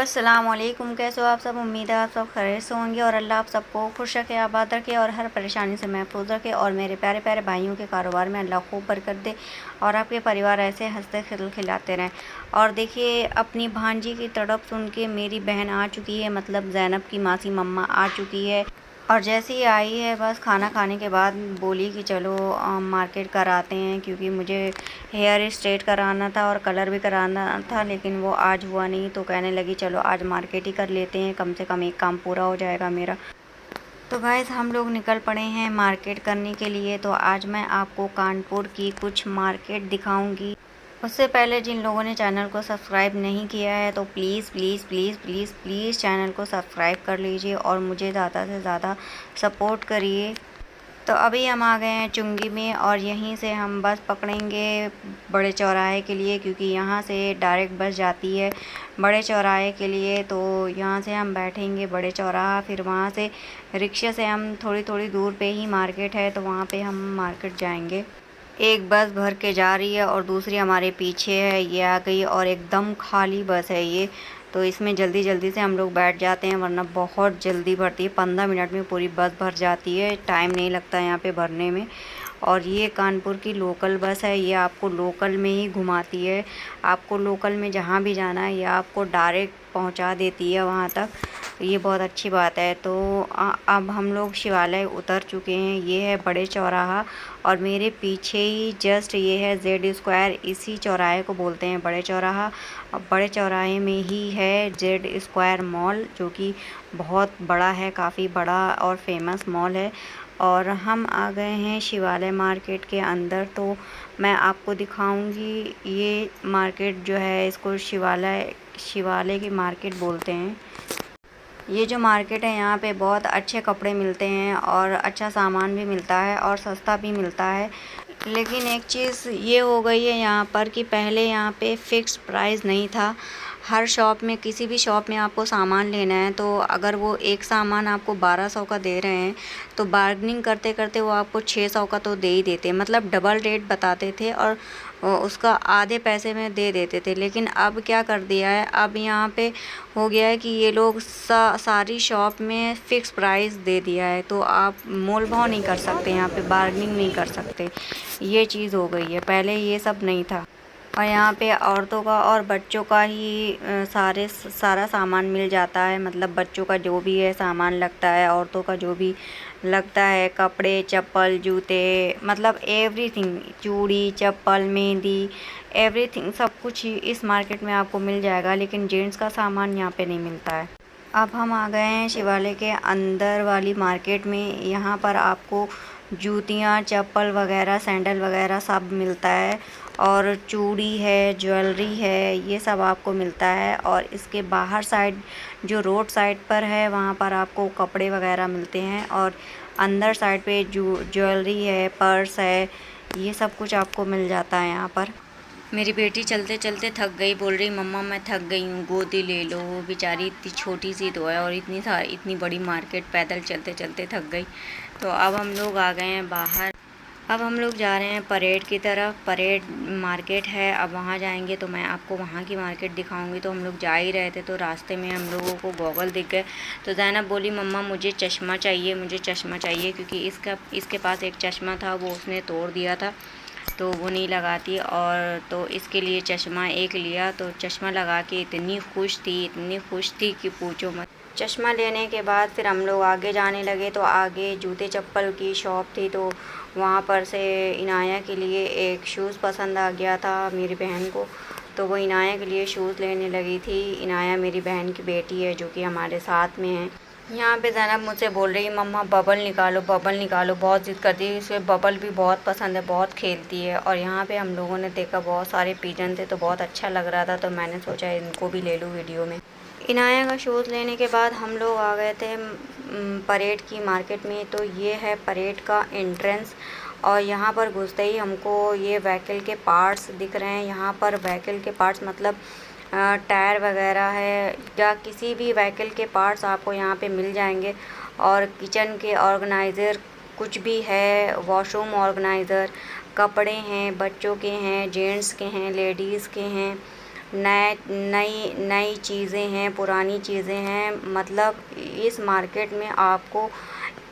अस्सलाम वालेकुम। कैसे हो आप सब? उम्मीद है आप सब खैरियत से होंगे और अल्लाह आप सबको खुश रखे, आबाद रखे और हर परेशानी से महफूज रखे। और मेरे प्यारे प्यारे भाइयों के कारोबार में अल्लाह खूब बरकत दे और आपके परिवार ऐसे हंसते खिलाते रहें। और देखिए, अपनी भांजी की तड़प सुन के मेरी बहन आ चुकी है, मतलब ज़ैनब की मासी मम्मा आ चुकी है। और जैसे ही आई है, बस खाना खाने के बाद बोली कि चलो मार्केट कराते हैं, क्योंकि मुझे हेयर स्ट्रेट कराना था और कलर भी कराना था, लेकिन वो आज हुआ नहीं। तो कहने लगी चलो आज मार्केट ही कर लेते हैं, कम से कम एक काम पूरा हो जाएगा मेरा। तो गाइस, हम लोग निकल पड़े हैं मार्केट करने के लिए। तो आज मैं आपको कानपुर की कुछ मार्केट दिखाऊंगी। उससे पहले जिन लोगों ने चैनल को सब्सक्राइब नहीं किया है तो please please please please please channel को सब्सक्राइब कर लीजिए और मुझे ज़्यादा से ज़्यादा सपोर्ट करिए। तो अभी हम आ गए हैं चुंगी में और यहीं से हम बस पकड़ेंगे बड़े चौराहे के लिए, क्योंकि यहाँ से डायरेक्ट बस जाती है बड़े चौराहे के लिए। तो यहाँ से हम बैठेंगे बड़े चौराहा, फिर वहाँ से रिक्शे से हम थोड़ी थोड़ी दूर पे ही मार्केट है, तो वहाँ पे हम मार्केट जाएंगे। एक बस भर के जा रही है और दूसरी हमारे पीछे है, ये आ गई और एकदम खाली बस है ये। तो इसमें जल्दी जल्दी से हम लोग बैठ जाते हैं, वरना बहुत जल्दी भरती है। 15 मिनट में पूरी बस भर जाती है, टाइम नहीं लगता यहाँ पे भरने में। और ये कानपुर की लोकल बस है, ये आपको लोकल में ही घुमाती है। आपको लोकल में जहाँ भी जाना है ये आपको डायरेक्ट पहुँचा देती है वहाँ तक। ये बहुत अच्छी बात है। तो अब हम लोग शिवालय उतर चुके हैं, ये है बड़े चौराहा और मेरे पीछे ही जस्ट ये है जेड स्क्वायर। इसी चौराहे को बोलते हैं बड़े चौराहा। अब बड़े चौराहे में ही है जेड स्क्वायर मॉल, जो कि बहुत बड़ा है, काफ़ी बड़ा और फेमस मॉल है। और हम आ गए हैं शिवालय मार्केट के अंदर। तो मैं आपको दिखाऊंगी ये मार्केट जो है, इसको शिवालय की मार्केट बोलते हैं। ये जो मार्केट है यहाँ पे बहुत अच्छे कपड़े मिलते हैं और अच्छा सामान भी मिलता है और सस्ता भी मिलता है। लेकिन एक चीज़ ये हो गई है यहाँ पर कि पहले यहाँ पे फ़िक्स प्राइस नहीं था। हर शॉप में, किसी भी शॉप में आपको सामान लेना है तो अगर वो एक सामान आपको 1200 का दे रहे हैं तो बार्गेनिंग करते करते वो आपको 600 का तो दे ही देते, मतलब डबल रेट बताते थे और उसका आधे पैसे में दे देते थे। लेकिन अब क्या कर दिया है, अब यहाँ पे हो गया है कि ये लोग सारी शॉप में फ़िक्स प्राइस दे दिया है, तो आप मोल भाव नहीं कर सकते, यहाँ पे बार्गेनिंग नहीं कर सकते। ये चीज़ हो गई है, पहले ये सब नहीं था। और यहाँ पे औरतों का और बच्चों का ही सारा सामान मिल जाता है, मतलब बच्चों का जो भी है सामान लगता है, औरतों का जो भी लगता है, कपड़े, चप्पल, जूते, मतलब एवरीथिंग, चूड़ी, चप्पल, मेहंदी, एवरीथिंग, सब कुछ ही इस मार्केट में आपको मिल जाएगा। लेकिन जेंट्स का सामान यहाँ पे नहीं मिलता है। अब हम आ गए हैं शिवालय के अंदर वाली मार्केट में। यहाँ पर आपको जूतियाँ, चप्पल वगैरह, सैंडल वगैरह सब मिलता है और चूड़ी है, ज्वेलरी है, ये सब आपको मिलता है। और इसके बाहर साइड जो रोड साइड पर है वहाँ पर आपको कपड़े वगैरह मिलते हैं और अंदर साइड पे ज्वेलरी है, पर्स है, ये सब कुछ आपको मिल जाता है यहाँ पर। मेरी बेटी चलते चलते थक गई, बोल रही मम्मा मैं थक गई हूँ, गोदी ले लो। वो बेचारी इतनी छोटी सी तो है और इतनी बड़ी मार्केट पैदल चलते चलते थक गई। तो अब हम लोग आ गए हैं बाहर। अब हम लोग जा रहे हैं परेड की तरफ। परेड मार्केट है, अब वहाँ जाएंगे तो मैं आपको वहाँ की मार्केट दिखाऊंगी। तो हम लोग जा ही रहे थे तो रास्ते में हम लोगों को गॉगल दिख गए। तो ज़ैनब बोली मम्मा मुझे चश्मा चाहिए, मुझे चश्मा चाहिए, क्योंकि इसके पास एक चश्मा था वो उसने तोड़ दिया था तो वो नहीं लगाती, और तो इसके लिए चश्मा एक लिया। तो चश्मा लगा के इतनी खुश थी कि पूछो मत। चश्मा लेने के बाद फिर हम लोग आगे जाने लगे। तो आगे जूते चप्पल की शॉप थी, तो वहाँ पर से इनाया के लिए एक शूज़ पसंद आ गया था मेरी बहन को, तो वो इनाया के लिए शूज़ लेने लगी थी। इनाया मेरी बहन की बेटी है जो कि हमारे साथ में है। यहाँ पे ज़ैनब मुझसे बोल रही है मम्मा बबल निकालो, बबल निकालो, बहुत ज़िद करती है। इसे बबल भी बहुत पसंद है, बहुत खेलती है। और यहाँ पे हम लोगों ने देखा बहुत सारे पिजन थे तो बहुत अच्छा लग रहा था, तो मैंने सोचा इनको भी ले लूँ वीडियो में। इनाया का शूज़ लेने के बाद हम लोग आ गए थे परेड की मार्केट में। तो ये है परेड का एंट्रेंस और यहाँ पर घुसते ही हमको ये व्हीकल के पार्ट्स दिख रहे हैं। यहाँ पर व्हीकल के पार्ट्स मतलब टायर वगैरह है या किसी भी व्हीकल के पार्ट्स आपको यहाँ पे मिल जाएंगे। और किचन के ऑर्गेनाइज़र कुछ भी है, वॉशरूम ऑर्गेनाइज़र, कपड़े हैं, बच्चों के हैं, जेंट्स के हैं, लेडीज़ के हैं, नए नई नई चीज़ें हैं, पुरानी चीज़ें हैं। मतलब इस मार्केट में आपको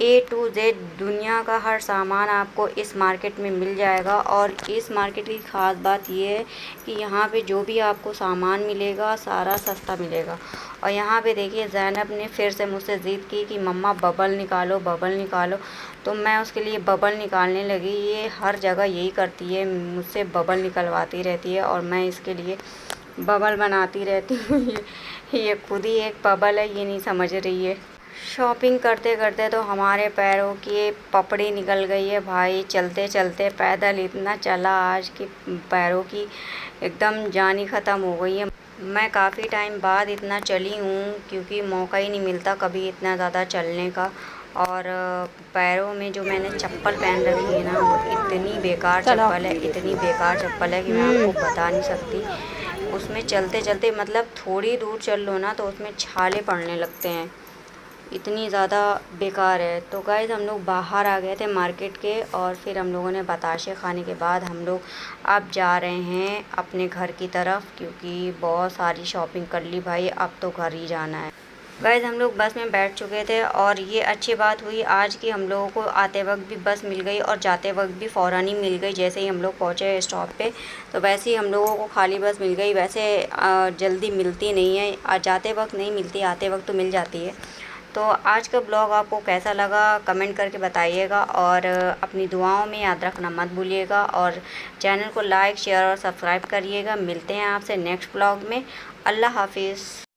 A to Z दुनिया का हर सामान आपको इस मार्केट में मिल जाएगा। और इस मार्केट की ख़ास बात ये है कि यहाँ पे जो भी आपको सामान मिलेगा सारा सस्ता मिलेगा। और यहाँ पे देखिए ज़ैनब ने फिर से मुझसे ज़िद की कि मम्मा बबल निकालो, बबल निकालो। तो मैं उसके लिए बबल निकालने लगी। ये हर जगह यही करती है, मुझसे बबल निकलवाती रहती है और मैं इसके लिए बबल बनाती रहती हूँ। ये खुद ही एक बबल है, ये नहीं समझ रही है। शॉपिंग करते करते तो हमारे पैरों की पपड़ी निकल गई है भाई। चलते चलते पैदल इतना चला आज कि पैरों की एकदम जान ही ख़त्म हो गई है। मैं काफ़ी टाइम बाद इतना चली हूँ क्योंकि मौका ही नहीं मिलता कभी इतना ज़्यादा चलने का। और पैरों में जो मैंने चप्पल पहन रखी है ना, वो इतनी बेकार चप्पल है, इतनी बेकार चप्पल है कि मैं आपको बता नहीं सकती। उसमें चलते चलते मतलब थोड़ी दूर चल लो ना तो उसमें छाले पड़ने लगते हैं, इतनी ज़्यादा बेकार है। तो गाइस हम लोग बाहर आ गए थे मार्केट के और फिर हम लोगों ने बताशे खाने के बाद हम लोग अब जा रहे हैं अपने घर की तरफ, क्योंकि बहुत सारी शॉपिंग कर ली भाई, अब तो घर ही जाना है। गाइस हम लोग बस में बैठ चुके थे और ये अच्छी बात हुई आज की, हम लोगों को आते वक्त भी बस मिल गई और जाते वक्त भी फ़ौरन ही मिल गई। जैसे ही हम लोग पहुँचे स्टॉप पे तो वैसे ही हम लोगों को खाली बस मिल गई। वैसे जल्दी मिलती नहीं है, जाते वक्त नहीं मिलती, आते वक्त तो मिल जाती है। तो आज का ब्लॉग आपको कैसा लगा कमेंट करके बताइएगा और अपनी दुआओं में याद रखना मत भूलिएगा और चैनल को लाइक शेयर और सब्सक्राइब करिएगा। मिलते हैं आपसे नेक्स्ट ब्लॉग में। अल्लाह हाफिज़।